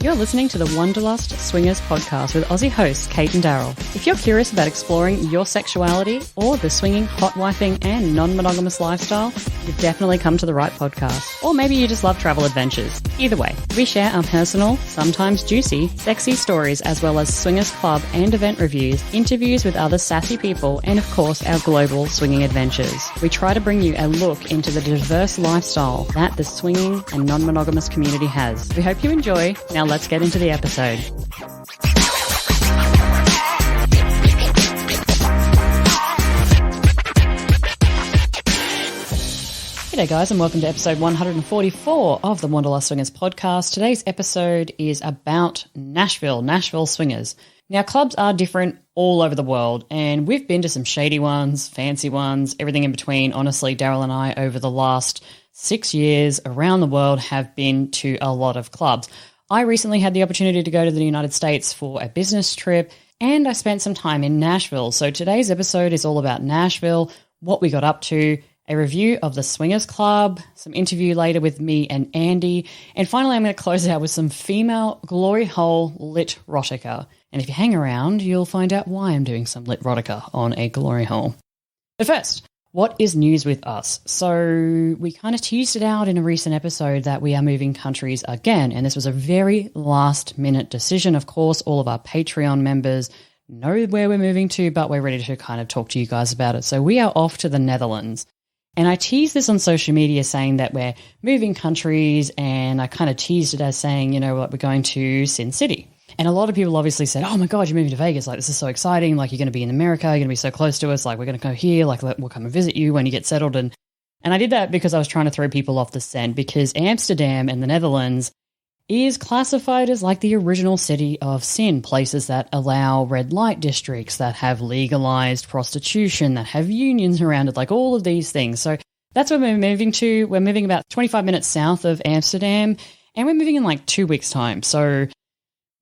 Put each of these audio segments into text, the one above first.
You're listening to the Wanderlust Swingers podcast with Aussie hosts Cate and Daryl. If you're curious about exploring your sexuality or the swinging, hotwifing and non-monogamous lifestyle, you've definitely come to the right podcast. Or maybe you just love travel adventures. Either way, we share our personal, sometimes juicy, sexy stories as well as swingers club and event reviews, interviews with other sassy people, and of course our global swinging adventures. We try to bring you a look into the diverse lifestyle that the swinging and non-monogamous community has. We hope you enjoy. Now let's get into the episode. G'day guys, and welcome to episode 144 of the Wanderlust Swingers podcast. Today's episode is about Nashville swingers. Now, clubs are different all over the world, and we've been to some shady ones, fancy ones, everything in between. Honestly, Daryl and I, over the last 6 years around the world, have been to a lot of clubs. I recently had the opportunity to go to the United States for a business trip, and I spent some time in Nashville. So today's episode is all about Nashville, what we got up to, a review of the Swingers Club, some interview later with me and Andy, and finally I'm going to close out with some female glory hole litrotica. And if you hang around, you'll find out why I'm doing some litrotica on a glory hole. But first, what is news with us? So we kind of teased it out in a recent episode that we are moving countries again, and this was a very last-minute decision. Of course, all of our Patreon members know where we're moving to, but we're ready to kind of talk to you guys about it. So we are off to the Netherlands. And I teased this on social media saying that we're moving countries, and I kind of teased it as saying, you know what, we're going to Sin City. And a lot of people obviously said, oh my God, you're moving to Vegas. Like, this is so exciting. Like, you're going to be in America. You're going to be so close to us. Like, we're going to go here. Like, we'll come and visit you when you get settled. And I did that because I was trying to throw people off the scent, because Amsterdam and the Netherlands is classified as like the original city of sin, places that allow red light districts, that have legalized prostitution, that have unions around it, like all of these things. So that's where we're moving to. We're moving about 25 minutes south of Amsterdam, and we're moving in like 2 weeks' time. So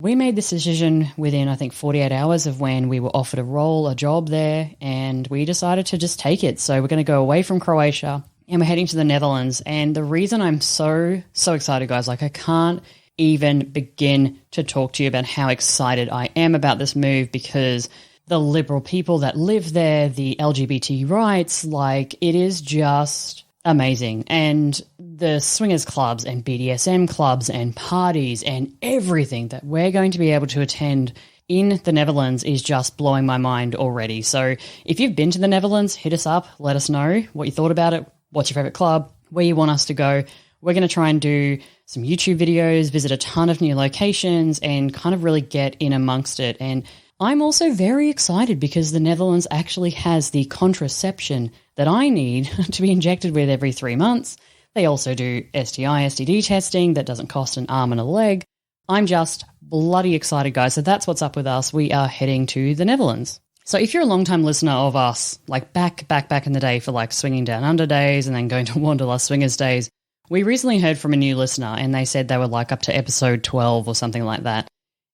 we made this decision within, I think, 48 hours of when we were offered a job there, and we decided to just take it. So we're going to go away from Croatia, and we're heading to the Netherlands. And the reason I'm so excited, guys, like I can't even begin to talk to you about how excited I am about this move, because the liberal people that live there, the LGBT rights, like it is just amazing. And the swingers clubs and BDSM clubs and parties and everything that we're going to be able to attend in the Netherlands is just blowing my mind already. So if you've been to the Netherlands, hit us up, let us know what you thought about it, what's your favorite club, where you want us to go. We're going to try and do some YouTube videos, visit a ton of new locations, and kind of really get in amongst it. And I'm also very excited because the Netherlands actually has the contraception that I need to be injected with every 3 months. They also do STI, STD testing that doesn't cost an arm and a leg. I'm just bloody excited, guys. So that's what's up with us. We are heading to the Netherlands. So if you're a long-time listener of us, like back in the day for like Swinging Down Under days and then going to Wanderlust Swingers days, we recently heard from a new listener, and they said they were like up to episode 12 or something like that.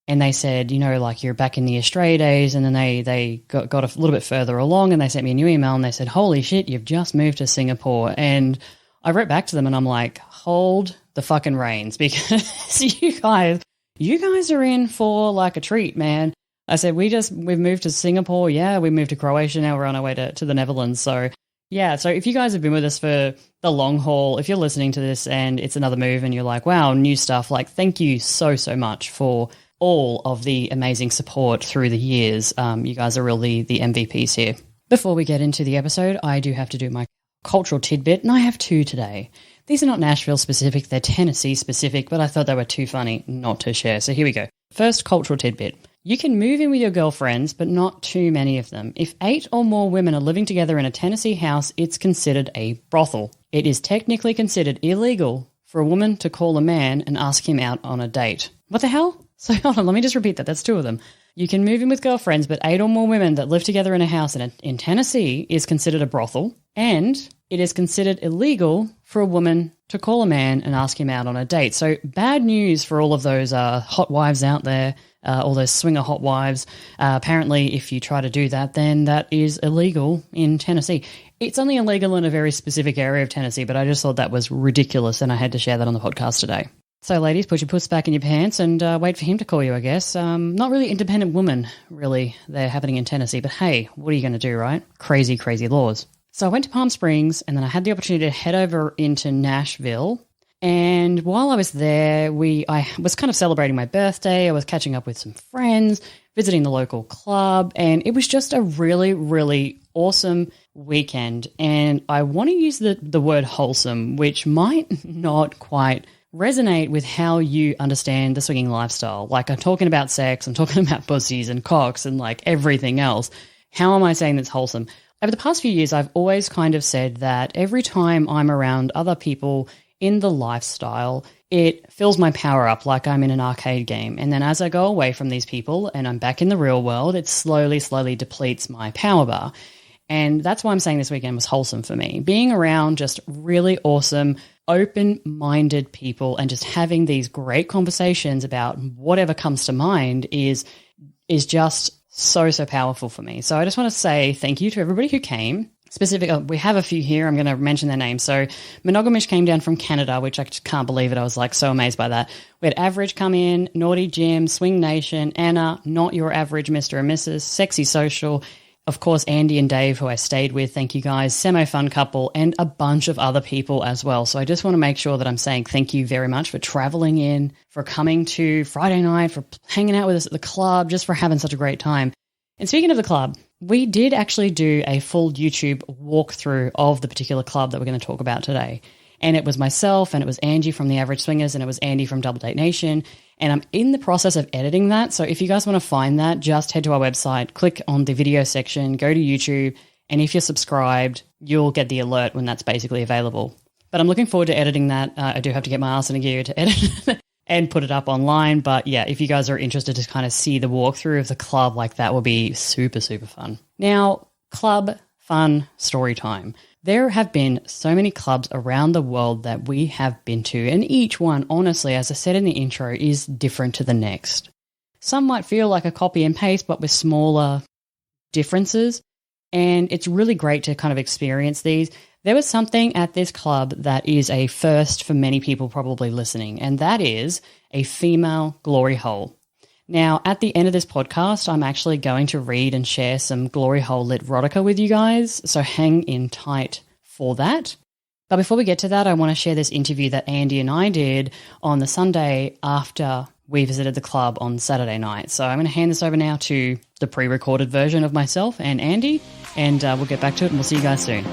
And they said, you know, like you're back in the Australia days, and then they got a little bit further along, and they sent me a new email, and they said, holy shit, you've just moved to Singapore. And I wrote back to them, and I'm like, hold the fucking reins, because you guys are in for like a treat, man. I said, we've moved to Singapore. Yeah, we moved to Croatia. Now we're on our way to the Netherlands. So yeah, so if you guys have been with us for the long haul, if you're listening to this and it's another move and you're like, wow, new stuff, like thank you so much for all of the amazing support through the years. You guys are really the MVPs here. Before we get into the episode, I do have to do my cultural tidbit, and I have two today. These are not Nashville specific, they're Tennessee specific, but I thought they were too funny not to share. So here we go. First cultural tidbit. You can move in with your girlfriends, but not too many of them. If 8 or more women are living together in a Tennessee house, it's considered a brothel. It is technically considered illegal for a woman to call a man and ask him out on a date. What the hell? So hold on, let me just repeat that. That's 2 of them. You can move in with girlfriends, but 8 or more women that live together in a house in Tennessee is considered a brothel, and it is considered illegal for a woman to call a man and ask him out on a date. So bad news for all of those hot wives out there, all those swinger hot wives. Apparently, if you try to do that, then that is illegal in Tennessee. It's only illegal in a very specific area of Tennessee, but I just thought that was ridiculous, and I had to share that on the podcast today. So, ladies, put your puss back in your pants and wait for him to call you, I guess. Not really independent woman, really, they're happening in Tennessee. But hey, what are you going to do, right? Crazy, crazy laws. So I went to Palm Springs and then I had the opportunity to head over into Nashville. And while I was there, I was kind of celebrating my birthday. I was catching up with some friends, visiting the local club, and it was just a really, really awesome weekend. And I want to use the word wholesome, which might not quite resonate with how you understand the swinging lifestyle. Like, I'm talking about sex, I'm talking about pussies and cocks and like everything else. How am I saying that's wholesome? Over the past few years, I've always kind of said that every time I'm around other people in the lifestyle, it fills my power up like I'm in an arcade game. And then as I go away from these people and I'm back in the real world, it slowly, slowly depletes my power bar. And that's why I'm saying this weekend was wholesome for me. Being around just really awesome, open-minded people and just having these great conversations about whatever comes to mind is just so powerful for me. So I just want to say thank you to everybody who came. We have a few here. I'm going to mention their names. So Monogamish came down from Canada, which I just can't believe it. I was like so amazed by that. We had Average come in, Naughty Jim, Swing Nation, Anna, Not Your Average Mr. and Mrs., Sexy Social, of course, Andy and Dave, who I stayed with. Thank you guys. Semo Fun Couple, and a bunch of other people as well. So I just want to make sure that I'm saying thank you very much for traveling in, for coming to Friday night, for hanging out with us at the club, just for having such a great time. And speaking of the club, we did actually do a full YouTube walkthrough of the particular club that we're going to talk about today. And it was myself, and it was Angie from the Average Swingers, and it was Andy from Double Date Nation. And I'm in the process of editing that. So if you guys want to find that, just head to our website, click on the video section, go to YouTube, and if you're subscribed, you'll get the alert when that's basically available. But I'm looking forward to editing that. I do have to get my ass in a gear to edit it and put it up online. But yeah, if you guys are interested to kind of see the walkthrough of the club, like that will be super fun. Now, club fun story time. There have been so many clubs around the world that we have been to, and each one, honestly, as I said in the intro, is different to the next. Some might feel like a copy and paste, but with smaller differences, and it's really great to kind of experience these. There was something at this club that is a first for many people probably listening, and that is a female glory hole. Now, at the end of this podcast, I'm actually going to read and share some glory hole litrotica with you guys, so hang in tight for that. But before we get to that, I want to share this interview that Andy and I did on the Sunday after we visited the club on Saturday night. So I'm going to hand this over now to the pre-recorded version of myself and Andy, and we'll get back to it, and we'll see you guys soon.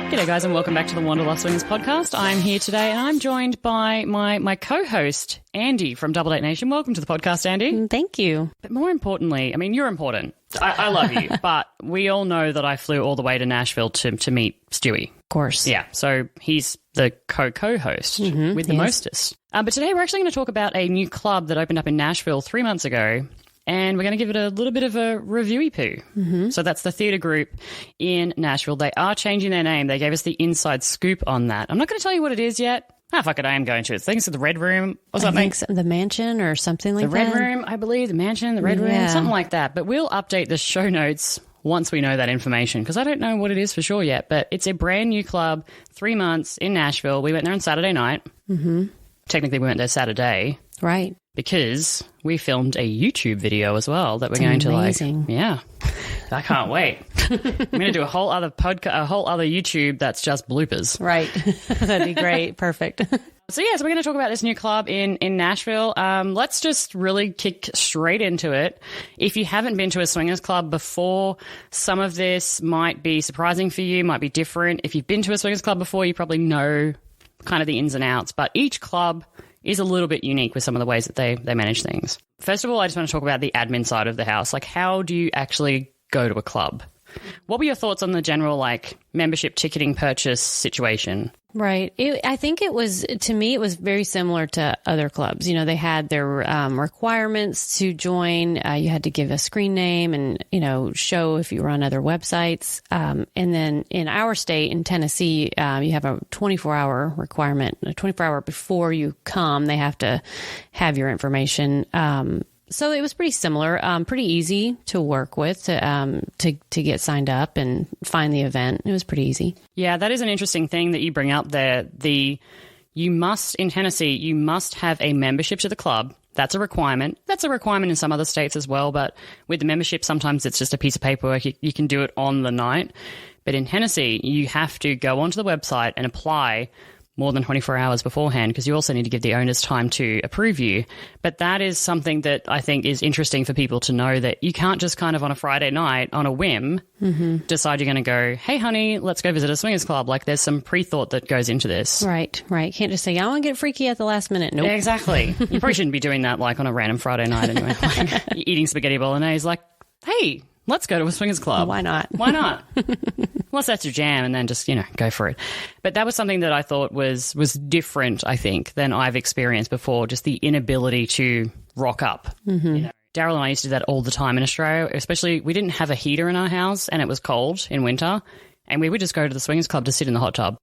G'day guys, and welcome back to the Wanderlust Swingers podcast. I'm here today and I'm joined by my co-host, Andy from Double Date Nation. Welcome to the podcast, Andy. Thank you. But more importantly, I mean, you're important. I love you, but we all know that I flew all the way to Nashville to meet Stewie. Of course. Yeah, so he's the co-host with the mostest. But today we're actually going to talk about a new club that opened up in Nashville 3 months ago. And we're going to give it a little bit of a reviewy poo. Mm-hmm. So that's the theatre group in Nashville. They are changing their name. They gave us the inside scoop on that. I'm not going to tell you what it is yet. Fuck it, I am going to. I think it's the Red Room or something. I think the Mansion or something like that. The Red Room, I believe. The Mansion, the Red Room, something like that. But we'll update the show notes once we know that information, because I don't know what it is for sure yet. But it's a brand new club, 3 months in Nashville. We went there on Saturday night. Mm-hmm. Technically, we went there Saturday. Right. Because we filmed a YouTube video as well that we're going to I can't wait. I'm going to do a whole other YouTube that's just bloopers. Right. That'd be great. Perfect. So we're going to talk about this new club in Nashville. Let's just really kick straight into it. If you haven't been to a swingers club before, some of this might be surprising for you, might be different. If you've been to a swingers club before, you probably know kind of the ins and outs, but each club is a little bit unique with some of the ways that they manage things. First of all, I just want to talk about the admin side of the house. Like, how do you actually go to a club? What were your thoughts on the general, like, membership ticketing purchase situation? Right. I think to me, it was very similar to other clubs. You know, they had their requirements to join. You had to give a screen name and, show if you were on other websites. And then in our state, in Tennessee, you have a 24-hour requirement. A 24-hour before you come, they have to have your information. So it was pretty similar, pretty easy to work with, to get signed up and find the event. It was pretty easy. Yeah, that is an interesting thing that you bring up there. In Tennessee, you must have a membership to the club. That's a requirement. That's a requirement in some other states as well. But with the membership, sometimes it's just a piece of paperwork. You can do it on the night. But in Tennessee, you have to go onto the website and apply more than 24 hours beforehand, because you also need to give the owners time to approve you. But that is something that I think is interesting for people to know, that you can't just kind of on a Friday night on a whim decide you're going to go, hey, honey, let's go visit a swingers club. Like, there's some pre-thought that goes into this. Right. Can't just say, I want to get freaky at the last minute. Nope. Exactly. You probably shouldn't be doing that like on a random Friday night anyway. Like, you're eating spaghetti bolognese, like, hey, let's go to a swingers club. Why not? Why not? Unless that's your jam, and then just, go for it. But that was something that I thought was different, I think, than I've experienced before, just the inability to rock up. Daryl and I used to do that all the time in Australia, especially we didn't have a heater in our house and it was cold in winter. And we would just go to the swingers club to sit in the hot tub.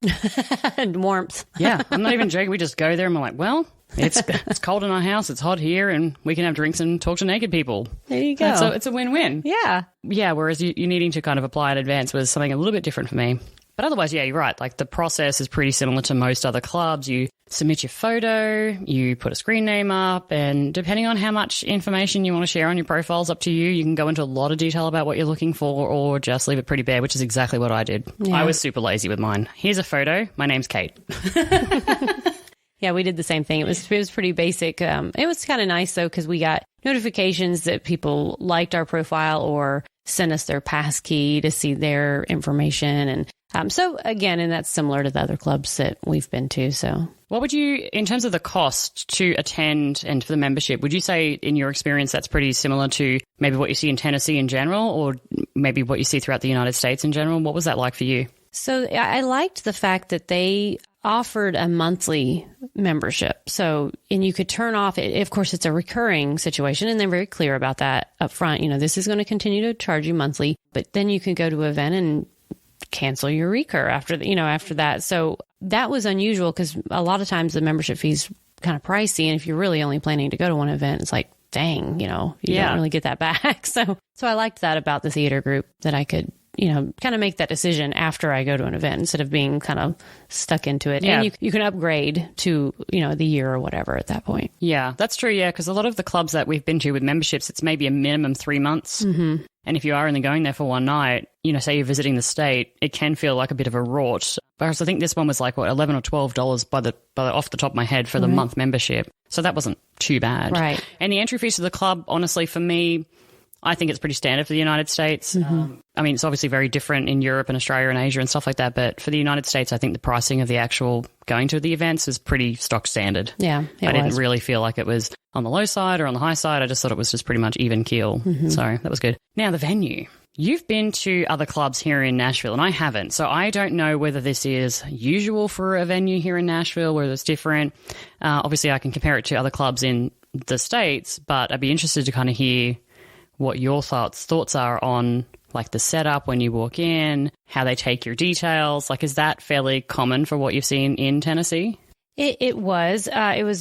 And warmth. Yeah, I'm not even joking. We just go there and we're like, well, it's cold in our house, it's hot here, and we can have drinks and talk to naked people. There you go. So it's a win-win. Yeah. Yeah, whereas you needing to kind of apply in advance was something a little bit different for me. But otherwise, yeah, you're right. Like, the process is pretty similar to most other clubs. You submit your photo, you put a screen name up, and depending on how much information you want to share on your profile is up to you. You can go into a lot of detail about what you're looking for, or just leave it pretty bare, which is exactly what I did. Yeah. I was super lazy with mine. Here's a photo. My name's Cate. Yeah, we did the same thing. It was pretty basic. It was kind of nice, though, because we got notifications that people liked our profile or sent us their pass key to see their information. And so, again, and that's similar to the other clubs that we've been to. So what would you, in terms of the cost to attend and for the membership, would you say in your experience that's pretty similar to maybe what you see in Tennessee in general, or maybe what you see throughout the United States in general? What was that like for you? So I liked the fact that they offered a monthly membership. So, and you could turn off it. Of course, it's a recurring situation, and they're very clear about that up front. This is going to continue to charge you monthly, but then you can go to an event and cancel your recur after that. So that was unusual, because a lot of times the membership fee's kind of pricey. And if you're really only planning to go to one event, it's like, dang, you don't really get that back. So I liked that about the theater group, that I could, kind of make that decision after I go to an event instead of being kind of stuck into it. Yeah. And you can upgrade to, the year or whatever at that point. Yeah, that's true. Yeah. Because a lot of the clubs that we've been to with memberships, it's maybe a minimum 3 months. Mm-hmm. And if you are only going there for one night, say you're visiting the state, it can feel like a bit of a rort. Whereas I think this one was like, $11 or $12 by off the top of my head for the month membership. So that wasn't too bad. Right. And the entry fees to the club, honestly, for me, I think it's pretty standard for the United States. Mm-hmm. It's obviously very different in Europe and Australia and Asia and stuff like that. But for the United States, I think the pricing of the actual going to the events is pretty stock standard. Yeah, I didn't really feel like it was on the low side or on the high side. I just thought it was just pretty much even keel. Mm-hmm. So that was good. Now, the venue. You've been to other clubs here in Nashville, and I haven't. So I don't know whether this is usual for a venue here in Nashville, whether it's different. Obviously, I can compare it to other clubs in the States, but I'd be interested to kind of hear what your thoughts are on, like, the setup when you walk in, how they take your details. Like, is that fairly common for what you've seen in Tennessee? It was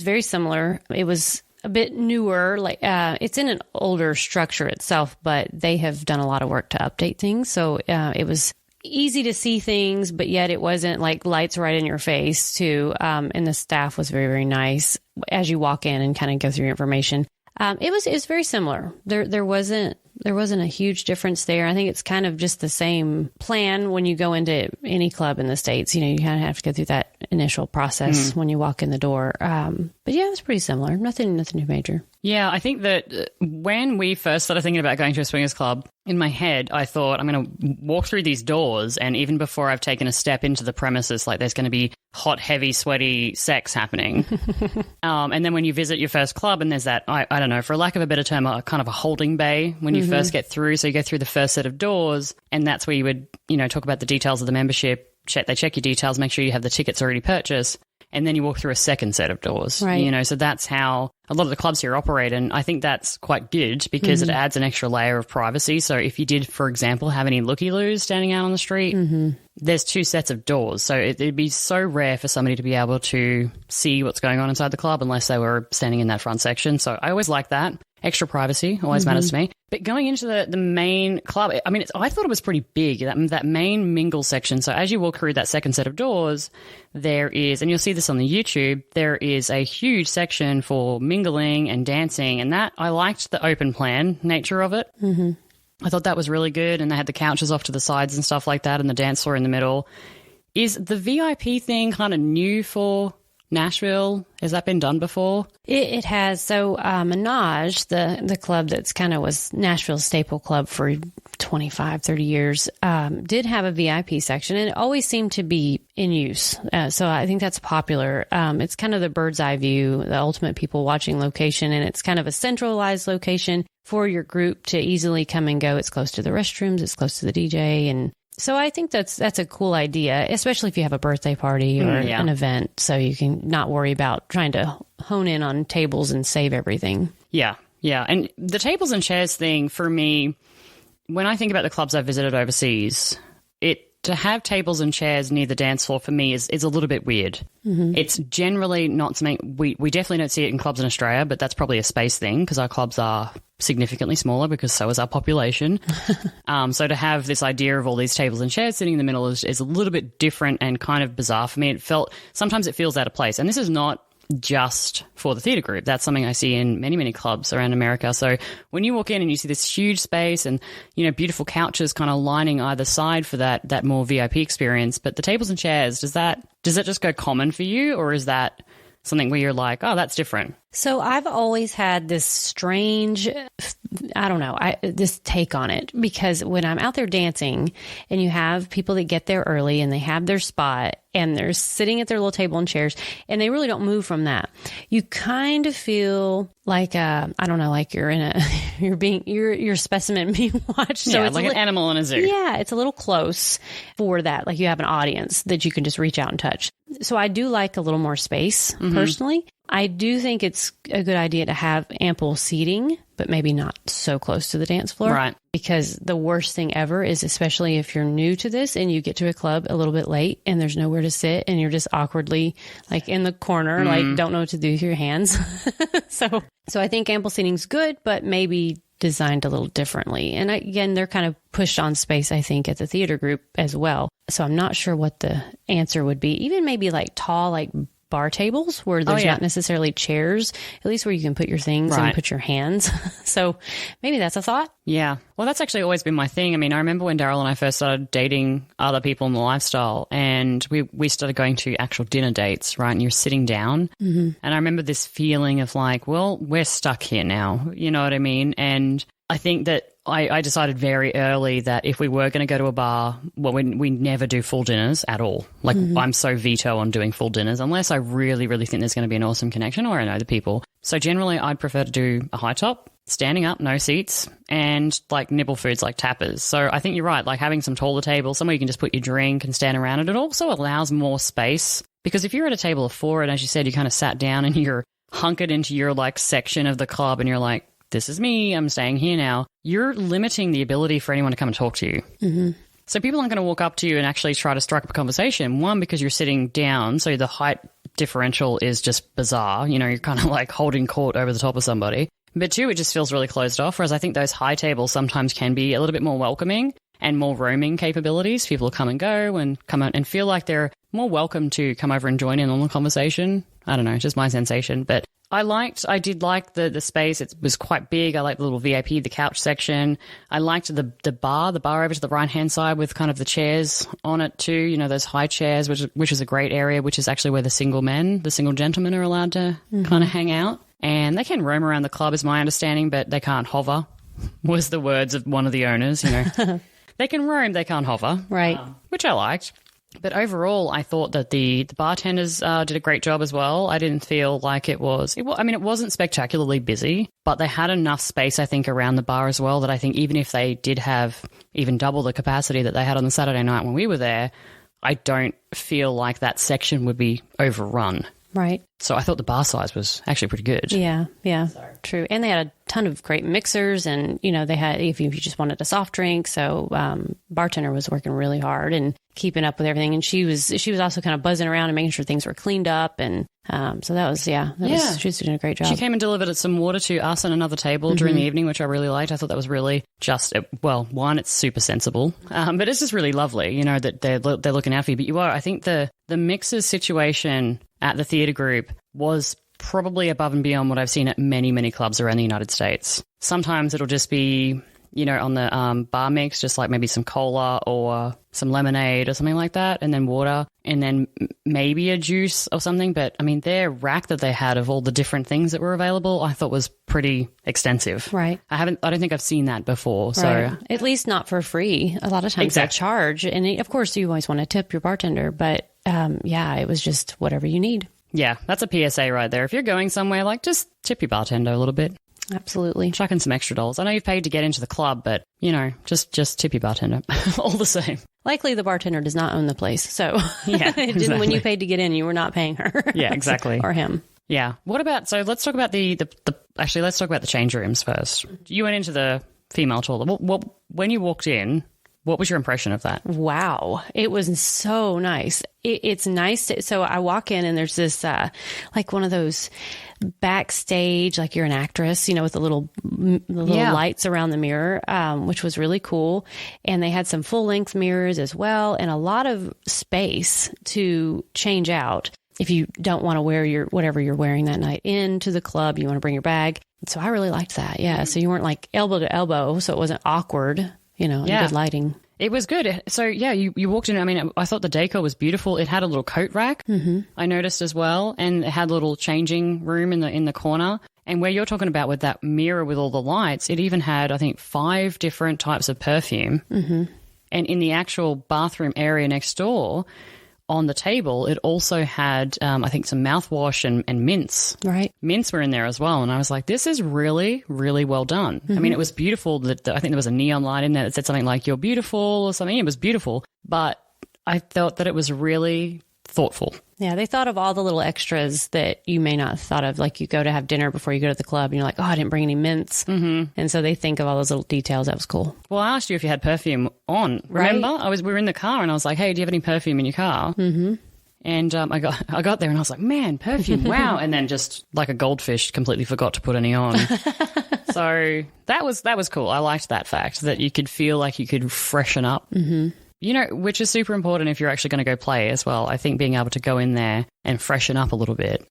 very similar. It was a bit newer. Like, it's in an older structure itself, but they have done a lot of work to update things. So it was easy to see things, but yet it wasn't like lights right in your face too. And the staff was very, very nice as you walk in and kind of go through your information. It was very similar. There wasn't a huge difference there. I think it's kind of just the same plan when you go into any club in the States. You kind of have to go through that initial process when you walk in the door. But yeah, it was pretty similar. Nothing too major. Yeah, I think that when we first started thinking about going to a swingers club, in my head, I thought, I'm going to walk through these doors, and even before I've taken a step into the premises, like, there's going to be hot, heavy, sweaty sex happening. And then when you visit your first club, and there's that, I don't know, for lack of a better term, a kind of a holding bay when you first get through. So you go through the first set of doors, and that's where you would, talk about the details of the membership. They check your details, make sure you have the tickets already purchased. And then you walk through a second set of doors, right. So that's how a lot of the clubs here operate, and I think that's quite good because it adds an extra layer of privacy. So if you did, for example, have any looky-loos standing out on the street, there's 2 sets of doors. So it'd be so rare for somebody to be able to see what's going on inside the club unless they were standing in that front section. So I always like that. Extra privacy always matters to me. But going into the main club, I mean, I thought it was pretty big, that main mingle section. So as you walk through that second set of doors, there is, and you'll see this on the YouTube, there is a huge section for mingling and dancing. And that, I liked the open plan nature of it. I thought that was really good. And they had the couches off to the sides and stuff like that and the dance floor in the middle. Is the VIP thing kind of new for Nashville? Has that been done before? It has. So Minaj, the club that's kind of was Nashville's staple club for 25, 30 years, did have a VIP section, and it always seemed to be in use. So I think that's popular. It's kind of the bird's eye view, the ultimate people watching location, and it's kind of a centralized location for your group to easily come and go. It's close to the restrooms, it's close to the DJ, and so I think that's a cool idea, especially if you have a birthday party or an event, so you can not worry about trying to hone in on tables and save everything. Yeah. And the tables and chairs thing, for me, when I think about the clubs I've visited overseas, to have tables and chairs near the dance floor for me is a little bit weird. It's generally not something, we definitely don't see it in clubs in Australia, but that's probably a space thing because our clubs are significantly smaller because so is our population. So to have this idea of all these tables and chairs sitting in the middle is a little bit different and kind of bizarre for me. Sometimes it feels out of place. And this is not just for the theater group. That's something I see in many, many clubs around America. So when you walk in and you see this huge space and, beautiful couches kind of lining either side for that more VIP experience, but the tables and chairs, does that just go common for you, or is that something where you're like, oh, that's different? So I've always had this strange, this take on it, because when I'm out there dancing and you have people that get there early and they have their spot and they're sitting at their little table and chairs and they really don't move from that, you kind of feel like, like you're in you're a specimen being watched. So it's like an animal in a zoo. Yeah, it's a little close for that. Like you have an audience that you can just reach out and touch. So I do like a little more space personally. I do think it's a good idea to have ample seating, but maybe not so close to the dance floor. Right. Because the worst thing ever is, especially if you're new to this and you get to a club a little bit late and there's nowhere to sit and you're just awkwardly like in the corner, like don't know what to do with your hands. So I think ample seating's good, but maybe designed a little differently. And again, they're kind of pushed on space, I think, at the theater group as well. So I'm not sure what the answer would be. Even maybe like tall, like bar tables where there's not necessarily chairs, at least where you can put your things and put your hands. So maybe that's a thought. Yeah. Well, that's actually always been my thing. I mean, I remember when Daryl and I first started dating other people in the lifestyle, and we started going to actual dinner dates, right? And you're sitting down. And I remember this feeling of like, well, we're stuck here now. You know what I mean? And I think that I decided very early that if we were going to go to a bar, well, we never do full dinners at all. Like I'm so veto on doing full dinners unless I really, really think there's going to be an awesome connection or I know the people. So generally I'd prefer to do a high top, standing up, no seats, and like nibble foods like tappers. So I think you're right, like having some taller tables, somewhere you can just put your drink and stand around it. It also allows more space, because if you're at a table of 4 and as you said, you kind of sat down and you're hunkered into your like section of the club and you're like, this is me, I'm staying here now, you're limiting the ability for anyone to come and talk to you. So people aren't going to walk up to you and actually try to strike up a conversation. One, because you're sitting down, so the height differential is just bizarre. You're kind of like holding court over the top of somebody. But 2, it just feels really closed off, whereas I think those high tables sometimes can be a little bit more welcoming and more roaming capabilities. People come and go and come out and feel like they're more welcome to come over and join in on the conversation. I don't know, just my sensation. But I did like the space. It was quite big. I liked the little VIP, the couch section. I liked the bar over to the right-hand side with kind of the chairs on it too, those high chairs, which is a great area, which is actually where the single gentlemen are allowed to kind of hang out. And they can roam around the club is my understanding, but they can't hover, was the words of one of the owners, They can roam, they can't hover. Right. Which I liked. But overall, I thought that the bartenders did a great job as well. I didn't feel like it wasn't spectacularly busy, but they had enough space, I think, around the bar as well that I think even if they did have even double the capacity that they had on the Saturday night when we were there, I don't feel like that section would be overrun. Right. So I thought the bar size was actually pretty good. Yeah, true. And they had a ton of great mixers, and they had, if you just wanted a soft drink. So bartender was working really hard and keeping up with everything, and she was also kind of buzzing around and making sure things were cleaned up, and so that was she was doing a great job. She came and delivered some water to us and another table during the evening, which I really liked. I thought that was really just one, it's super sensible, but it's just really lovely, that they're looking out for you. But I think the mixers situation at the theatre group was probably above and beyond what I've seen at many, many clubs around the United States. Sometimes it'll just be, on the bar mix, just like maybe some cola or some lemonade or something like that, and then water, and then maybe a juice or something. But, I mean, their rack that they had of all the different things that were available, I thought was pretty extensive. Right. I don't think I've seen that before. So right. At least not for free. A lot of times they charge. And, of course, you always want to tip your bartender, but it was just whatever you need. Yeah, that's a PSA right there. If you're going somewhere, just tip your bartender a little bit. Absolutely. Chuck in some extra dollars. I know you've paid to get into the club, but, just tip your bartender all the same. Likely the bartender does not own the place. So exactly. When you paid to get in, you were not paying her. Yeah, exactly. Or him. Yeah. So let's talk about let's talk about the change rooms first. You went into the female toilet. When you walked in, what was your impression of that? Wow. It was so nice. It's nice. So I walk in and there's this, one of those backstage, like you're an actress, with the little lights around the mirror, which was really cool. And they had some full length mirrors as well, and a lot of space to change out. If you don't want to wear whatever you're wearing that night into the club, you want to bring your bag. So I really liked that. Yeah. So you weren't elbow to elbow, so it wasn't awkward. Good lighting. It was good. So, you walked in. I mean, I thought the decor was beautiful. It had a little coat rack, I noticed as well, and it had a little changing room in the corner. And where you're talking about with that mirror with all the lights, it even had, I think, 5 different types of perfume. Mm-hmm. And in the actual bathroom area next door, on the table, it also had, I think, some mouthwash and mints. Right. Mints were in there as well. And I was like, this is really, really well done. Mm-hmm. I mean, it was beautiful. I think there was a neon light in there that said something like, "You're beautiful" or something. It was beautiful. But I felt that it was really thoughtful. Yeah, they thought of all the little extras that you may not have thought of. Like you go to have dinner before you go to the club and you're like, oh, I didn't bring any mints. Mm-hmm. And so they think of all those little details. That was cool. Well, I asked you if you had perfume on. Remember? Right? We were in the car and I was like, hey, do you have any perfume in your car? Mm-hmm. And I got there and I was like, man, perfume, wow. And then just like a goldfish, completely forgot to put any on. So that was cool. I liked that fact that you could feel like you could freshen up. Mm-hmm. Which is super important if you're actually going to go play as well. I think being able to go in there and freshen up a little bit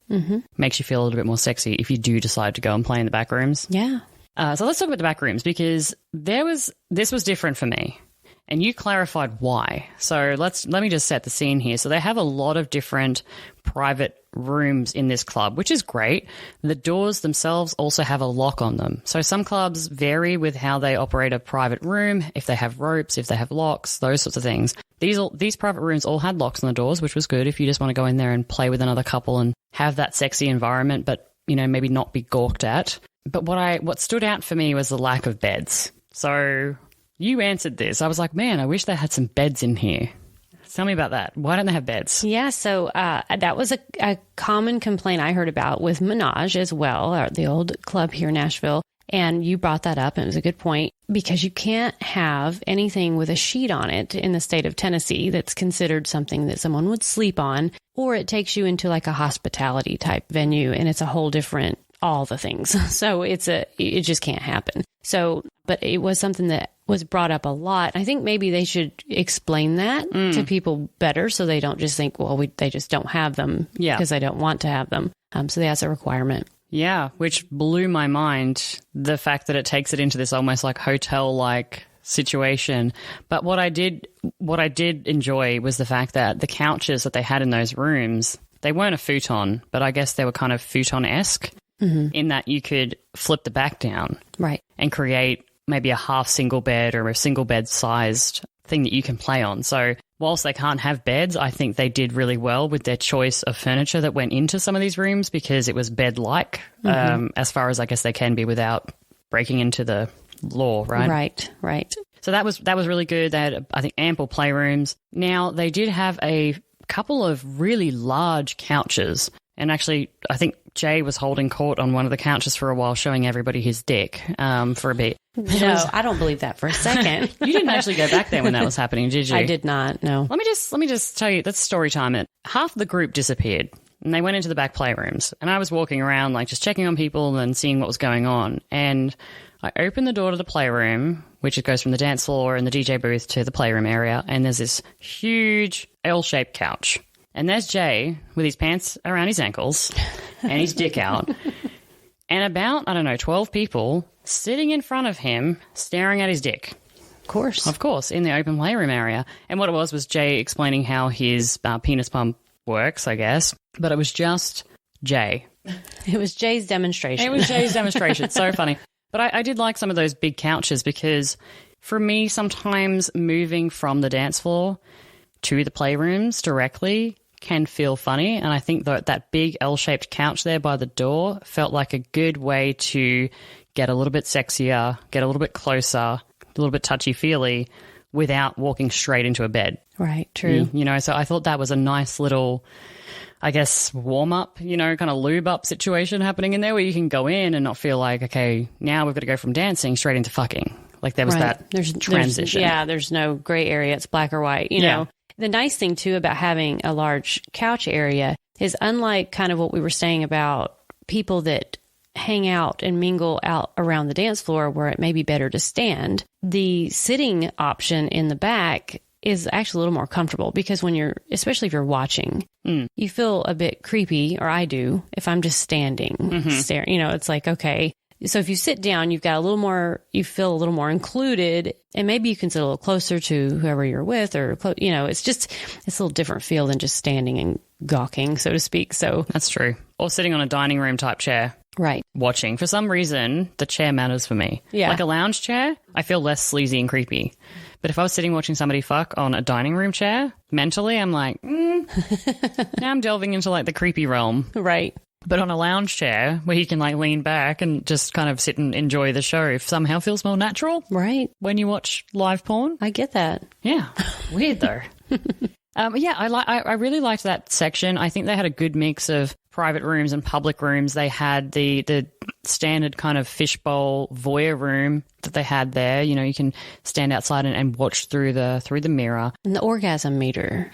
makes you feel a little bit more sexy if you do decide to go and play in the back rooms. Yeah. So let's talk about the back rooms because this was different for me. And you clarified why. So let me just set the scene here. So they have a lot of different private rooms in this club, which is great. The doors themselves also have a lock on them. So some clubs vary with how they operate a private room, if they have ropes, if they have locks, those sorts of things. These private rooms all had locks on the doors, which was good if you just want to go in there and play with another couple and have that sexy environment, but maybe not be gawked at. But what stood out for me was the lack of beds. So you answered this. I was like, man, I wish they had some beds in here. Tell me about that. Why don't they have beds? Yeah, so that was a common complaint I heard about with Menage as well, the old club here in Nashville. And you brought that up, and it was a good point, because you can't have anything with a sheet on it in the state of Tennessee that's considered something that someone would sleep on, or it takes you into like a hospitality type venue, and it's a whole different, all the things. So it just can't happen. So, but it was something that was brought up a lot. I think maybe they should explain that to people better so they don't just think, well, they just don't have them because they don't want to have them. So that's a requirement. Yeah, which blew my mind, the fact that it takes it into this almost like hotel-like situation. But what I did enjoy was the fact that the couches that they had in those rooms, they weren't a futon, but I guess they were kind of futon-esque in that you could flip the back down and create maybe a half single bed or a single bed sized thing that you can play on. So whilst they can't have beds, I think they did really well with their choice of furniture that went into some of these rooms because it was bed-like as far as I guess they can be without breaking into the law, right? Right. So that was really good. They had, I think, ample playrooms. Now, they did have a couple of really large couches. And actually, I think Jay was holding court on one of the couches for a while, showing everybody his dick for a bit. No, I don't believe that for a second. You didn't actually go back there when that was happening, did you? I did not, no. Let me just tell you, that's story time. Half the group disappeared, and they went into the back playrooms. And I was walking around, like, just checking on people and seeing what was going on. And I opened the door to the playroom, which it goes from the dance floor and the DJ booth to the playroom area, and there's this huge L-shaped couch. And there's Jay with his pants around his ankles and his dick out, and about, 12 people sitting in front of him staring at his dick. Of course, in the open playroom area. And what it was Jay explaining how his penis pump works, I guess. But it was just Jay. It was Jay's demonstration. So funny. But I did like some of those big couches because for me, sometimes moving from the dance floor to the playrooms directly can feel funny. And I think that big L-shaped couch there by the door felt like a good way to get a little bit sexier, get a little bit closer, a little bit touchy-feely without walking straight into a bed. Right, true. So I thought that was a nice little, I guess, warm-up, kind of lube-up situation happening in there where you can go in and not feel like, okay, now we've got to go from dancing straight into fucking. Like there was that transition. There's no gray area. It's black or white, you know. The nice thing, too, about having a large couch area is unlike kind of what we were saying about people that hang out and mingle out around the dance floor where it may be better to stand, the sitting option in the back is actually a little more comfortable because especially if you're watching, you feel a bit creepy, or I do, if I'm just standing, staring. It's like, okay. So if you sit down, you feel a little more included, and maybe you can sit a little closer to whoever you're with, or, it's a little different feel than just standing and gawking, so to speak. So that's true. Or sitting on a dining room type chair. Right. Watching. For some reason, the chair matters for me. Yeah. Like a lounge chair, I feel less sleazy and creepy. But if I was sitting watching somebody fuck on a dining room chair, mentally I'm like, now I'm delving into like the creepy realm. Right. But on a lounge chair where you can like lean back and just kind of sit and enjoy the show, if somehow feels more natural. Right. When you watch live porn. I get that. Yeah. Weird though. I really liked that section. I think they had a good mix of private rooms and public rooms. They had the standard kind of fishbowl voyeur room that they had there. You can stand outside and watch through the mirror. And the Orgasm Meter.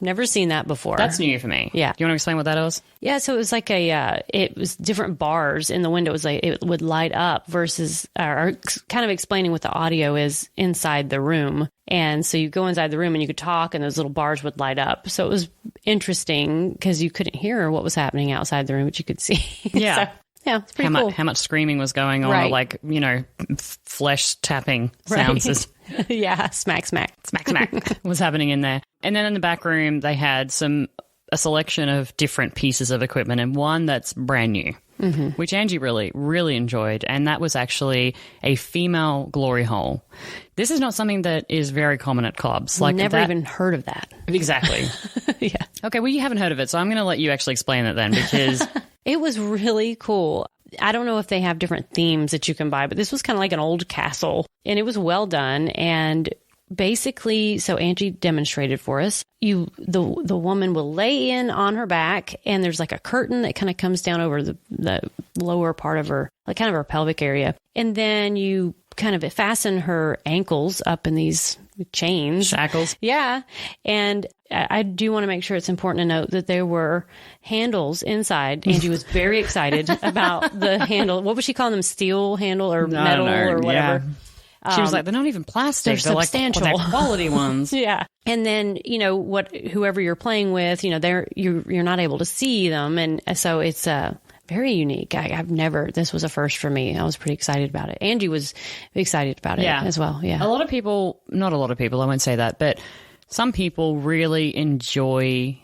Never seen that before. That's new for me. Yeah. Do you want to explain what that is? Yeah, so it was like it was different bars in the window. It was like it would light up versus, or kind of explaining what the audio is inside the room. And so you go inside the room and you could talk and those little bars would light up. So it was interesting because you couldn't hear what was happening outside the room, but you could see. Yeah. So, yeah, it's pretty cool. How much screaming was going on, right. Or like, flesh tapping sounds. Right. Yeah, smack, smack. Smack, smack was happening in there. And then in the back room, they had a selection of different pieces of equipment and one that's brand new, which Angie really, really enjoyed. And that was actually a female glory hole. This is not something that is very common at clubs. Like never even heard of that. Exactly. Yeah. Okay, well, you haven't heard of it, so I'm going to let you actually explain it then because... It was really cool. I don't know if they have different themes that you can buy, but this was kind of like an old castle, and it was well done. And basically, so Angie demonstrated for us. The woman will lay in on her back, and there's like a curtain that kind of comes down over the lower part of her, like kind of her pelvic area, and then you kind of fasten her ankles up in these chains. Shackles. Yeah. And I do want to make sure it's important to note that there were handles inside. Angie was very excited about the handle. What was she calling them? Steel handle or metal or whatever? Yeah. She was like, they're not even plastic. They're substantial. Like, they're quality ones. Yeah. And then, whoever you're playing with, you're not able to see them. And so it's very unique. This was a first for me. I was pretty excited about it. Angie was excited about it as well. Yeah. Not a lot of people, I won't say that, but some people really enjoy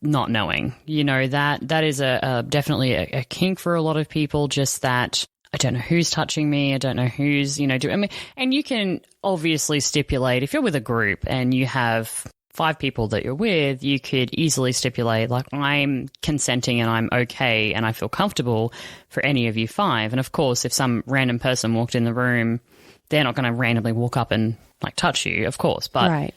not knowing. That is definitely a kink for a lot of people, just that I don't know who's touching me. I don't know who's, doing. And you can obviously stipulate if you're with a group and you have 5 people that you're with, you could easily stipulate like I'm consenting and I'm okay and I feel comfortable for any of you 5. And of course, if some random person walked in the room, they're not going to randomly walk up and like touch you, of course. But right.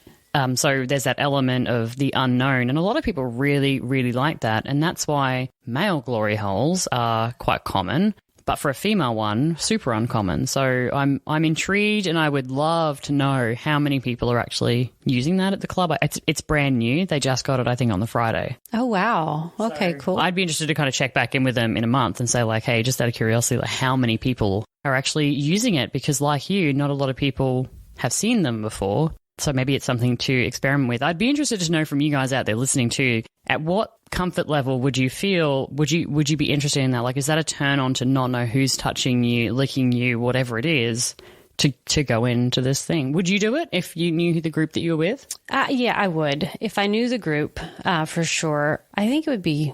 So there's that element of the unknown, and a lot of people really, really like that, and that's why male glory holes are quite common, but for a female one, super uncommon. So I'm intrigued, and I would love to know how many people are actually using that at the club. It's brand new. They just got it, I think, on the Friday. Oh, wow. Okay, cool. I'd be interested to kind of check back in with them in a month and say, like, hey, just out of curiosity, like, how many people are actually using it? Because like you, not a lot of people have seen them before. So maybe it's something to experiment with. I'd be interested to know from you guys out there listening too, at what comfort level would you feel, would you be interested in that? Like, is that a turn on to not know who's touching you, licking you, whatever it is, to go into this thing? Would you do it if you knew the group that you were with? Yeah, I would. If I knew the group, for sure. I think it would be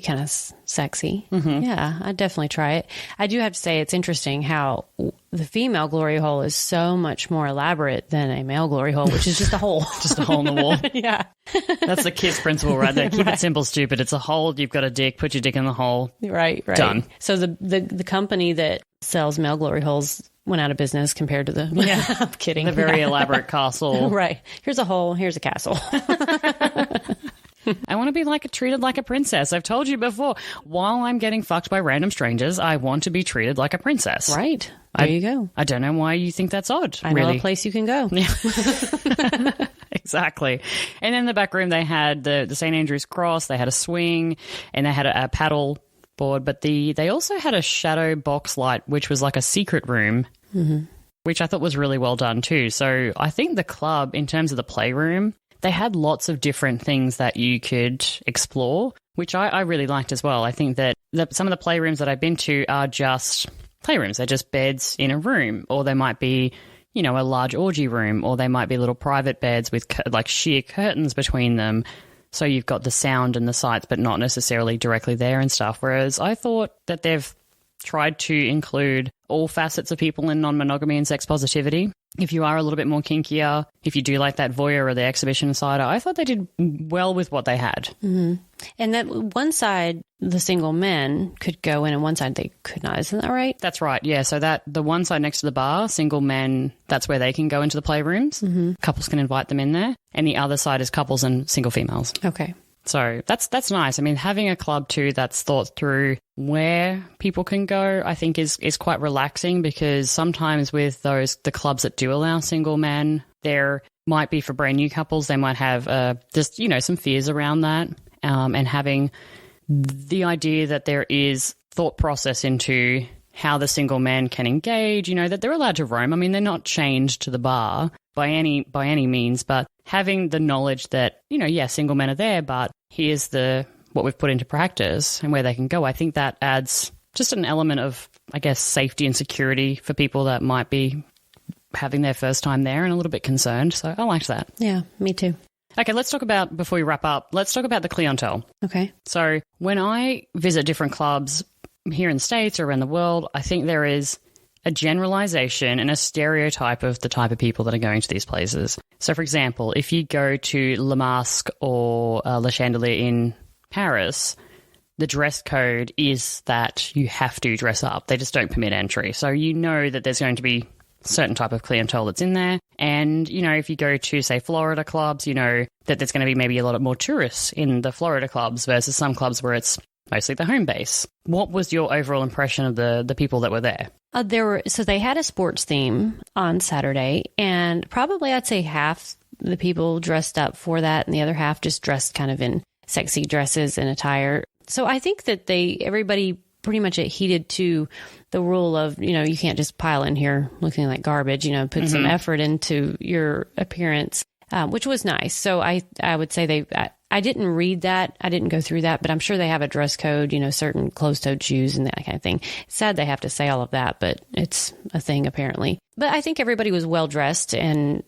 kind of sexy. Mm-hmm. Yeah, I'd definitely try it. I do have to say it's interesting how the female glory hole is so much more elaborate than a male glory hole, which is just a hole. Just a hole in the wall. Yeah. That's the KISS principle right there. Keep it simple, stupid. It's a hole. You've got a dick. Put your dick in the hole. Right. Done. So the company that sells male glory holes went out of business compared to the... Yeah. I'm kidding. The very elaborate castle. Right. Here's a hole. Here's a castle. I want to be treated like a princess. I've told you before. While I'm getting fucked by random strangers, I want to be treated like a princess. Right. There you go. I don't know why you think that's odd. I know a place you can go. Yeah. Exactly. And in the back room, they had the St. Andrew's Cross, they had a swing, and they had a paddle board. But they also had a shadow box light, which was like a secret room, which I thought was really well done too. So I think the club, in terms of the playroom, they had lots of different things that you could explore, which I really liked as well. I think that some of the playrooms that I've been to are just playrooms. They're just beds in a room, or they might be, a large orgy room, or they might be little private beds with sheer curtains between them. So you've got the sound and the sights, but not necessarily directly there and stuff. Whereas I thought that they've tried to include all facets of people in non-monogamy and sex positivity. If you are a little bit more kinkier, if you do like that voyeur or the exhibition side, I thought they did well with what they had. Mm-hmm. And that one side, the single men could go in, and one side they could not. Isn't that right? That's right, yeah. So the one side next to the bar, single men, that's where they can go into the playrooms. Mm-hmm. Couples can invite them in there. And the other side is couples and single females. Okay. So that's nice. I mean, having a club too that's thought through where people can go, I think is quite relaxing, because sometimes with the clubs that do allow single men, there might be for brand new couples, they might have just, some fears around that, and having the idea that there is thought process into how the single men can engage, that they're allowed to roam. I mean, they're not chained to the bar by any means, but having the knowledge that, single men are there, but here's what we've put into practice and where they can go. I think that adds just an element of, I guess, safety and security for people that might be having their first time there and a little bit concerned. So I liked that. Yeah, me too. Okay, let's talk about, before we wrap up, let's talk about the clientele. Okay. So when I visit different clubs here in the States or around the world, I think there is a generalization and a stereotype of the type of people that are going to these places. So, for example, if you go to Le Masque or Le Chandelier in Paris, the dress code is that you have to dress up. They just don't permit entry. So you know that there's going to be a certain type of clientele that's in there. And, if you go to, say, Florida clubs, you know that there's going to be maybe a lot more tourists in the Florida clubs versus some clubs where it's mostly the home base. What was your overall impression of the people that were there? So they had a sports theme on Saturday, and probably I'd say half the people dressed up for that, and the other half just dressed kind of in sexy dresses and attire. So I think that everybody pretty much adhered to the rule of, you can't just pile in here looking like garbage, put some effort into your appearance, which was nice. So I would say I didn't read that. I didn't go through that, but I'm sure they have a dress code, certain closed-toed shoes and that kind of thing. It's sad they have to say all of that, but it's a thing apparently. But I think everybody was well dressed and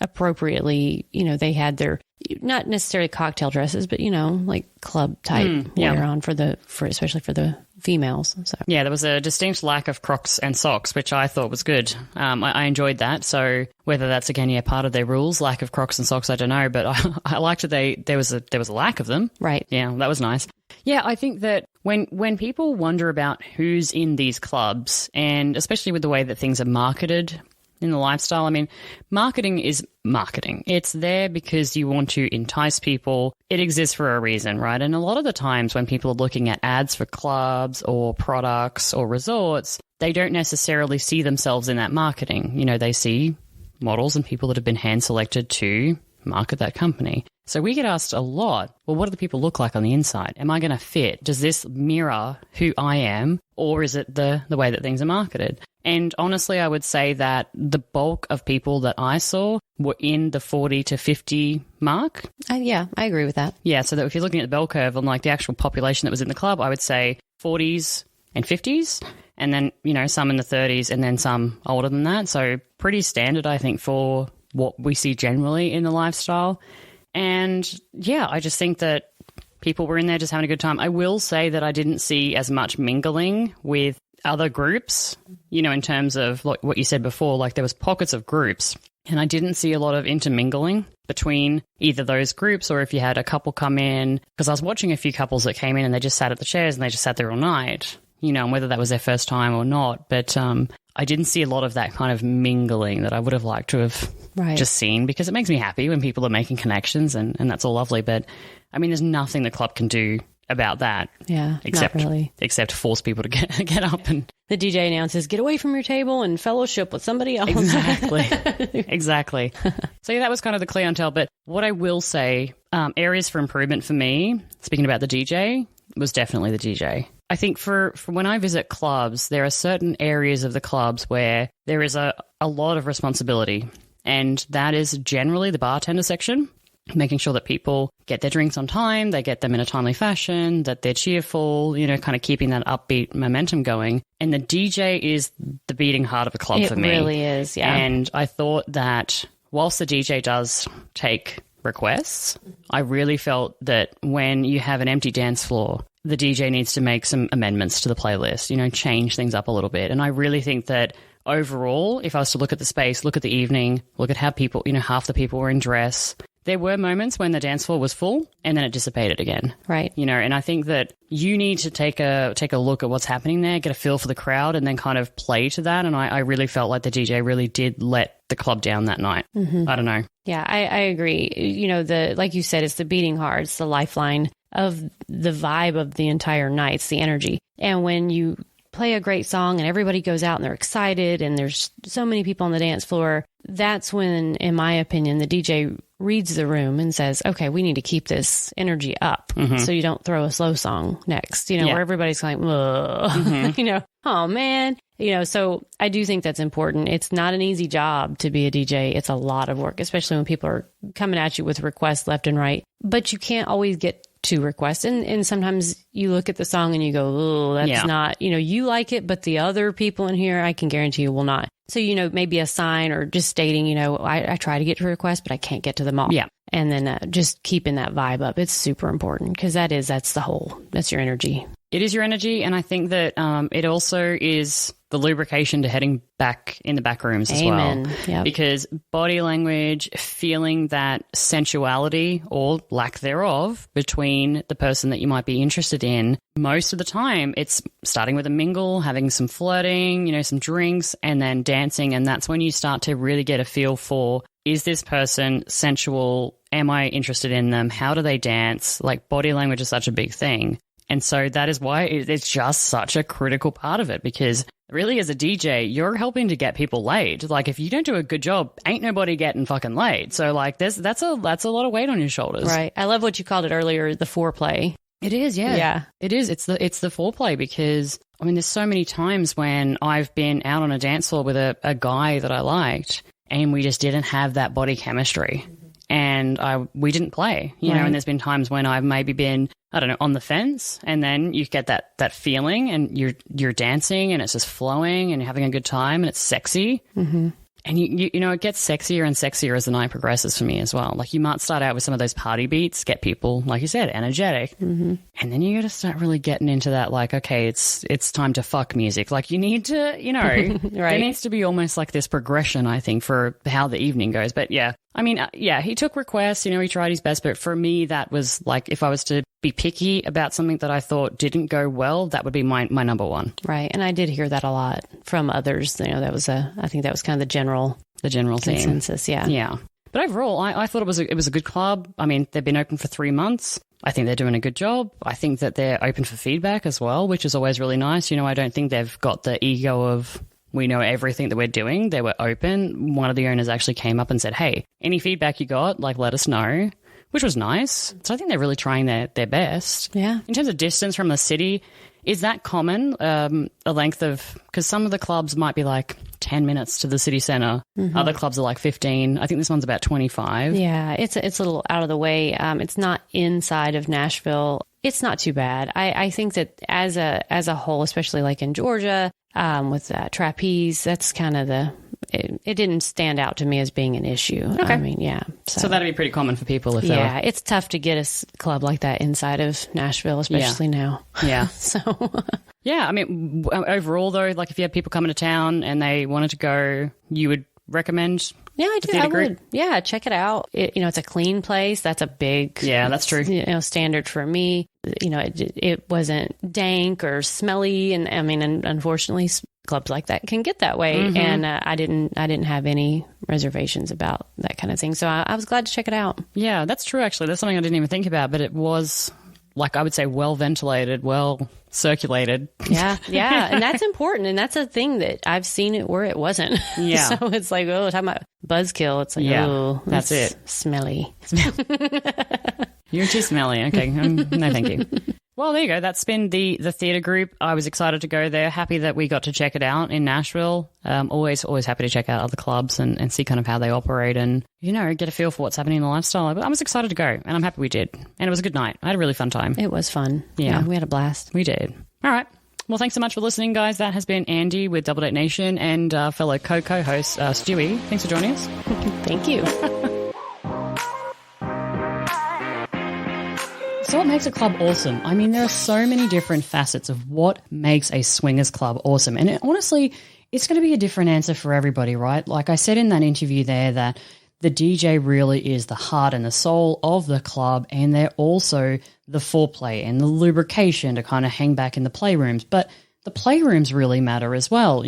appropriately, they had their, not necessarily cocktail dresses, but, like club type wear on especially for the females. So. Yeah, there was a distinct lack of Crocs and socks, which I thought was good. I enjoyed that. So whether that's, again, part of their rules, lack of Crocs and socks, I don't know. But I liked that there was a lack of them. Right. Yeah, that was nice. Yeah, I think that when people wonder about who's in these clubs, and especially with the way that things are marketed in the lifestyle. I mean, marketing is marketing. It's there because you want to entice people. It exists for a reason, right? And a lot of the times when people are looking at ads for clubs or products or resorts, they don't necessarily see themselves in that marketing. You know, they see models and people that have been hand selected to market that company. So we get asked a lot, well, what do the people look like on the inside? Am I going to fit? Does this mirror who I am, or is it the way that things are marketed? And honestly, I would say that the bulk of people that I saw were in the 40 to 50 mark. Yeah, I agree with that. Yeah, so that if you're looking at the bell curve on like the actual population that was in the club, I would say 40s and 50s, and then, you know, some in the 30s and then some older than that. So pretty standard, I think, for what we see generally in the lifestyle. And yeah, I just think that people were in there just having a good time. I will say that I didn't see as much mingling with other groups, you know, in terms of like what you said before, like there was pockets of groups, and I didn't see a lot of intermingling between either those groups, or if you had a couple come in, because I was watching a few couples that came in and they just sat at the chairs and they just sat there all night, you know, and whether that was their first time or not. But I didn't see a lot of that kind of mingling that I would have liked to have just seen, because it makes me happy when people are making connections, and that's all lovely. But I mean, there's nothing the club can do about that. Yeah, except, not really. Except force people to get up and... The DJ announces, get away from your table and fellowship with somebody else. Exactly. Exactly. So yeah, that was kind of the clientele. But what I will say, areas for improvement for me, speaking about the DJ, was definitely the DJ. I think for when I visit clubs, there are certain areas of the clubs where there is a lot of responsibility, and that is generally the bartender section, making sure that people get their drinks on time, they get them in a timely fashion, that they're cheerful, you know, kind of keeping that upbeat momentum going. And the DJ is the beating heart of a club for me. It really is, yeah. And I thought that whilst the DJ does take requests, I really felt that when you have an empty dance floor, the DJ needs to make some amendments to the playlist, you know, change things up a little bit. And I really think that overall, if I was to look at the space, look at the evening, look at how people, you know, half the people were in dress, there were moments when the dance floor was full and then it dissipated again. Right. You know, and I think that you need to take a look at what's happening there, get a feel for the crowd, and then kind of play to that. And I really felt like the DJ really did let the club down that night. Mm-hmm. I don't know. Yeah, I agree. You know, like you said, it's the beating heart, it's the lifeline of the vibe of the entire night, it's the energy. And when you play a great song and everybody goes out and they're excited and there's so many people on the dance floor, that's when, in my opinion, the DJ reads the room and says, okay, we need to keep this energy up, so you don't throw a slow song next, you know, where everybody's like, you know, oh man, you know. So I do think that's important. It's not an easy job to be a DJ. It's a lot of work, especially when people are coming at you with requests left and right, but you can't always get to request. And sometimes you look at the song and you go, oh, that's not, you know, you like it, but the other people in here, I can guarantee you will not. So, you know, maybe a sign or just stating, you know, I try to get to requests, but I can't get to them all. Yeah. And then just keeping that vibe up. It's super important, because that's your energy. It is your energy. And I think that it also is the lubrication to heading back in the back rooms as well. Yep. Because body language, feeling that sensuality or lack thereof between the person that you might be interested in, most of the time it's starting with a mingle, having some flirting, you know, some drinks, and then dancing. And that's when you start to really get a feel for, is this person sensual? Am I interested in them? How do they dance? Like, body language is such a big thing. And so that is why it's just such a critical part of it, because really as a DJ, you're helping to get people laid. Like, if you don't do a good job, ain't nobody getting fucking laid. So like that's a lot of weight on your shoulders. Right. I love what you called it earlier, the foreplay. It is, yeah. Yeah. It is. It's the foreplay, because I mean, there's so many times when I've been out on a dance floor with a guy that I liked and we just didn't have that body chemistry. And we didn't play, you know, and there's been times when I've maybe been, I don't know, on the fence, and then you get that feeling and you're dancing and it's just flowing and you're having a good time and it's sexy. Mm-hmm. And you know, it gets sexier and sexier as the night progresses for me as well. Like, you might start out with some of those party beats, get people, like you said, energetic. Mm-hmm. And then you got to start really getting into that, like, okay, it's time to fuck music. Like, you need to, you know, there needs to be almost like this progression, I think, for how the evening goes. But yeah, I mean, he took requests, you know, he tried his best. But for me, that was like, if I was to be picky about something that I thought didn't go well, that would be my number one. Right. And I did hear that a lot from others. You know, I think that was kind of the general consensus. Theme. Yeah. But overall, I thought it was a good club. I mean, they've been open for 3 months. I think they're doing a good job. I think that they're open for feedback as well, which is always really nice. You know, I don't think they've got the ego of, we know everything that we're doing. They were open. One of the owners actually came up and said, hey, any feedback you got, like, let us know, which was nice. So I think they're really trying their best. Yeah. In terms of distance from the city, is that common? A length of, because some of the clubs might be like 10 minutes to the city centre. Mm-hmm. Other clubs are like 15. I think this one's about 25. Yeah, it's a little out of the way. It's not inside of Nashville. It's not too bad. I think that as a whole, especially like in Georgia, with trapeze, that's kind of it didn't stand out to me as being an issue. Okay. I mean, yeah. So that'd be pretty common for people if yeah, it's tough to get a club like that inside of Nashville, especially now. Yeah. So yeah, I mean, overall though, like if you had people coming to town and they wanted to go, you would recommend? Yeah, I do. I would. Yeah, check it out. It's a clean place. That's a big. Yeah, that's true. Standard for me. It wasn't dank or smelly, and I mean, and unfortunately, clubs like that can get that way. Mm-hmm. And I didn't have any reservations about that kind of thing. So I was glad to check it out. Yeah, that's true. Actually, that's something I didn't even think about, but it was, like, I would say, well ventilated, well circulated. Yeah, and that's important, and that's a thing that I've seen it where it wasn't. Yeah. So it's like, oh, talking about buzzkill, it's like, oh, that's it. Smelly. You're too smelly. Okay, no, thank you. Well, there you go. That's been the theatre group. I was excited to go there. Happy that we got to check it out in Nashville. Always happy to check out other clubs and see kind of how they operate and, get a feel for what's happening in the lifestyle. But I was excited to go, and I'm happy we did. And it was a good night. I had a really fun time. It was fun. Yeah, we had a blast. We did. All right. Well, thanks so much for listening, guys. That has been Andy with Double Date Nation and fellow co-host Stewie. Thanks for joining us. Thank you. So what makes a club awesome? I mean, there are so many different facets of what makes a swingers club awesome. And honestly, it's going to be a different answer for everybody, right? Like I said in that interview there, that the DJ really is the heart and the soul of the club, and they're also the foreplay and the lubrication to kind of hang back in the playrooms. But the playrooms really matter as well.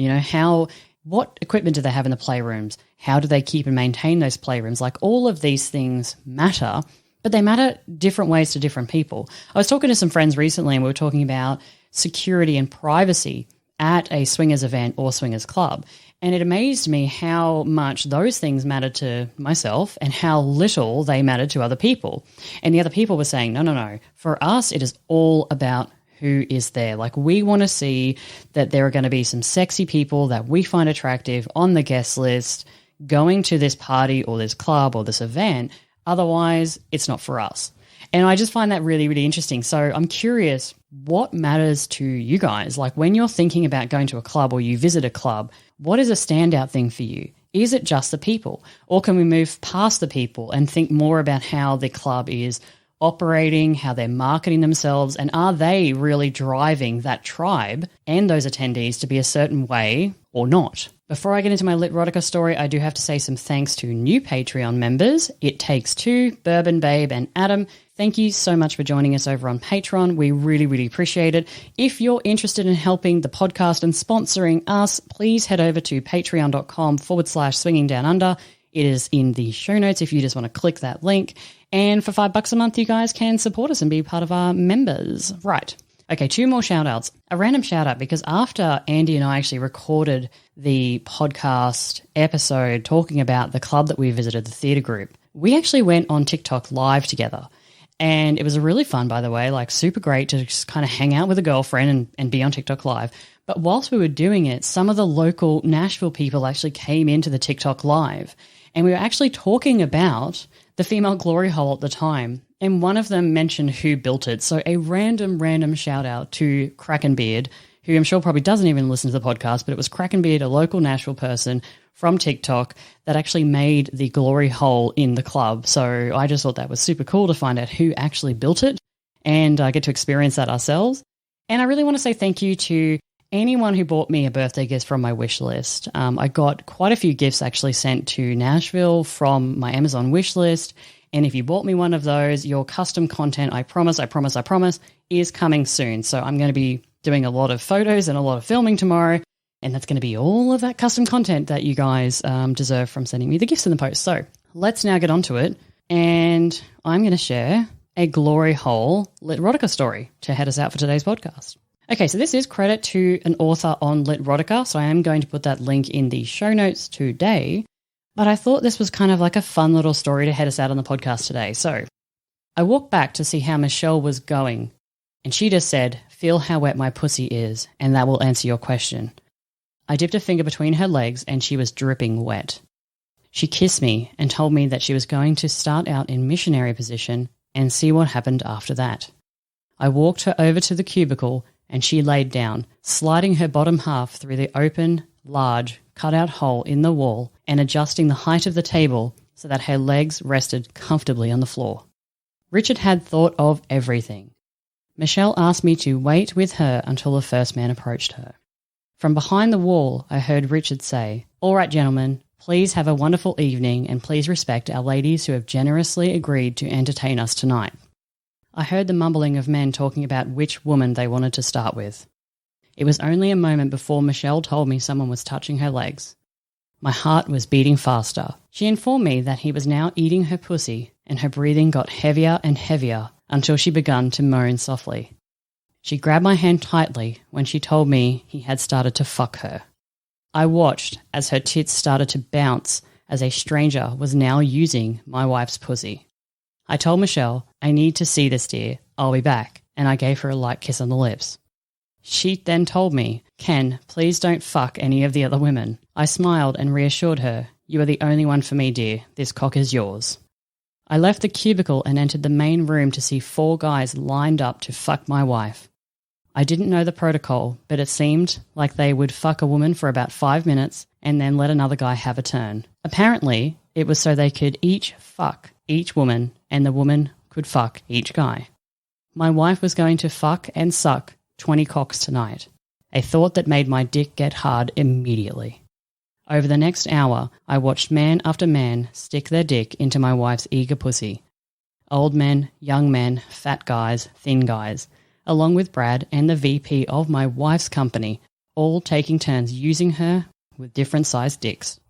What equipment do they have in the playrooms? How do they keep and maintain those playrooms? Like, all of these things matter, but they matter different ways to different people. I was talking to some friends recently, and we were talking about security and privacy at a swingers event or swingers club. And it amazed me how much those things mattered to myself and how little they mattered to other people. And the other people were saying, no. For us, it is all about who is there. Like, we want to see that there are going to be some sexy people that we find attractive on the guest list going to this party or this club or this event. Otherwise, it's not for us. And I just find that really, really interesting. So I'm curious, what matters to you guys? Like, when you're thinking about going to a club or you visit a club, what is a standout thing for you? Is it just the people? Or can we move past the people and think more about how the club is operating, how they're marketing themselves, and are they really driving that tribe and those attendees to be a certain way or not? Before I get into my litrotica story, I do have to say some thanks to new Patreon members. It Takes Two, Bourbon Babe, and Adam. Thank you so much for joining us over on Patreon. We really, really appreciate it. If you're interested in helping the podcast and sponsoring us, please head over to patreon.com/swingingdownunder. It is in the show notes if you just want to click that link. And for $5 a month, you guys can support us and be part of our members. Right. Okay, 2 more shout-outs. A random shout-out, because after Andy and I actually recorded the podcast episode talking about the club that we visited, the theatre group, we actually went on TikTok live together. And it was really fun, by the way, like super great to just kind of hang out with a girlfriend and be on TikTok live. But whilst we were doing it, some of the local Nashville people actually came into the TikTok live. And we were actually talking about the female glory hole at the time. And one of them mentioned who built it. So a random shout out to Krakenbeard, who I'm sure probably doesn't even listen to the podcast, but it was Krakenbeard, a local Nashville person from TikTok, that actually made the glory hole in the club. So I just thought that was super cool to find out who actually built it and get to experience that ourselves. And I really want to say thank you to anyone who bought me a birthday gift from my wish list. I got quite a few gifts actually sent to Nashville from my Amazon wish list. And if you bought me one of those, your custom content, I promise, is coming soon. So I'm going to be doing a lot of photos and a lot of filming tomorrow. And that's going to be all of that custom content that you guys deserve from sending me the gifts in the post. So let's now get on to it. And I'm going to share a glory hole litrotica story to head us out for today's podcast. Okay, so this is credit to an author on litrotica. So I am going to put that link in the show notes today. But I thought this was kind of like a fun little story to head us out on the podcast today. So I walked back to see how Michelle was going. And she just said, "Feel how wet my pussy is, and that will answer your question." I dipped a finger between her legs and she was dripping wet. She kissed me and told me that she was going to start out in missionary position and see what happened after that. I walked her over to the cubicle and she laid down, sliding her bottom half through the open, large, cut-out hole in the wall and adjusting the height of the table so that her legs rested comfortably on the floor. Richard had thought of everything. Michelle asked me to wait with her until the first man approached her. From behind the wall, I heard Richard say, "All right, gentlemen, please have a wonderful evening and please respect our ladies who have generously agreed to entertain us tonight." I heard the mumbling of men talking about which woman they wanted to start with. It was only a moment before Michelle told me someone was touching her legs. My heart was beating faster. She informed me that he was now eating her pussy and her breathing got heavier and heavier until she began to moan softly. She grabbed my hand tightly when she told me he had started to fuck her. I watched as her tits started to bounce as a stranger was now using my wife's pussy. I told Michelle, "I need to see this, dear. I'll be back," and I gave her a light kiss on the lips. She then told me, "Ken, please don't fuck any of the other women." I smiled and reassured her, "You are the only one for me, dear. This cock is yours." I left the cubicle and entered the main room to see 4 guys lined up to fuck my wife. I didn't know the protocol, but it seemed like they would fuck a woman for about 5 minutes and then let another guy have a turn. Apparently, it was so they could each fuck each woman and the woman could fuck each guy. My wife was going to fuck and suck 20 cocks tonight, a thought that made my dick get hard immediately. Over the next hour, I watched man after man stick their dick into my wife's eager pussy. Old men, young men, fat guys, thin guys, along with Brad and the VP of my wife's company, all taking turns using her with different sized dicks.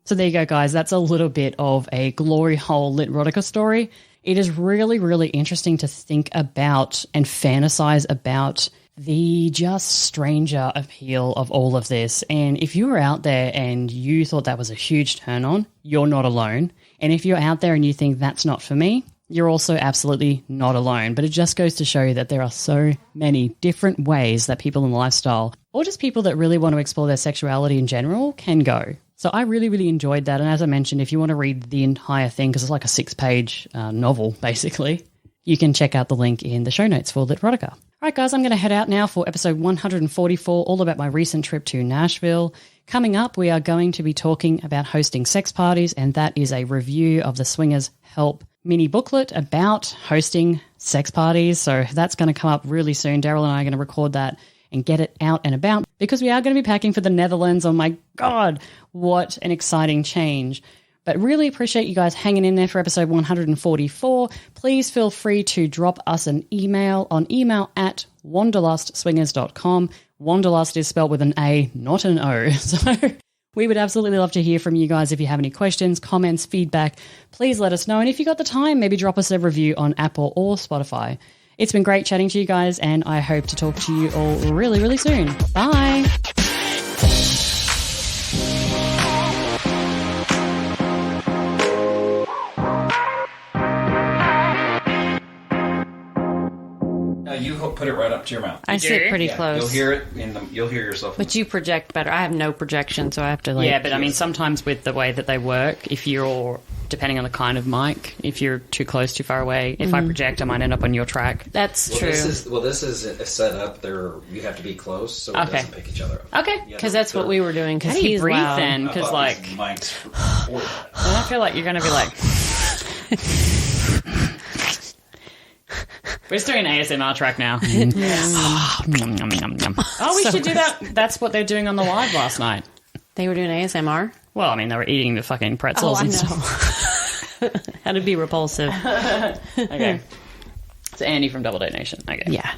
So there you go, guys. That's a little bit of a glory hole litrotica story. It is really, really interesting to think about and fantasize about the just stranger appeal of all of this. And if you were out there and you thought that was a huge turn on, you're not alone. And if you're out there and you think that's not for me, you're also absolutely not alone. But it just goes to show you that there are so many different ways that people in lifestyle, or just people that really want to explore their sexuality in general, can go. So I really, really enjoyed that. And as I mentioned, if you want to read the entire thing, because it's like a 6-page novel, basically, you can check out the link in the show notes for litrotica. All right, guys, I'm going to head out now for episode 144, all about my recent trip to Nashville. Coming up, we are going to be talking about hosting sex parties, and that is a review of the Swingers Help mini booklet about hosting sex parties. So that's going to come up really soon. Daryl and I are going to record that and get it out and about because we are going to be packing for the Netherlands. Oh my God, what an exciting change. But really appreciate you guys hanging in there for episode 144. Please feel free to drop us an email on email@wanderlustswingers.com. Wanderlust is spelled with an A, not an O. So we would absolutely love to hear from you guys. If you have any questions, comments, feedback, please let us know. And if you got the time, maybe drop us a review on Apple or Spotify. It's been great chatting to you guys, and I hope to talk to you all really, really soon. Bye. You put it right up to your mouth. I sit pretty close. You'll hear it you'll hear yourself. But you project better. I have no projection, so I have to Yeah, but I mean, sometimes with the way that they work, if you're, depending on the kind of mic, if you're too close, too far away, if I project, I might end up on your track. That's true. This is a setup. You have to be close so it doesn't pick each other up. Okay. Because that's what we were doing. How do you breathe loud. then? Because like, Mike's I feel like you're going to be like... We're just doing an ASMR track now. Oh, we should do that. That's what they're doing on the live last night. They were doing ASMR? Well, I mean, they were eating the fucking pretzels and stuff. How to be repulsive. Okay. It's Andy from Double Date Nation. Okay. Yeah.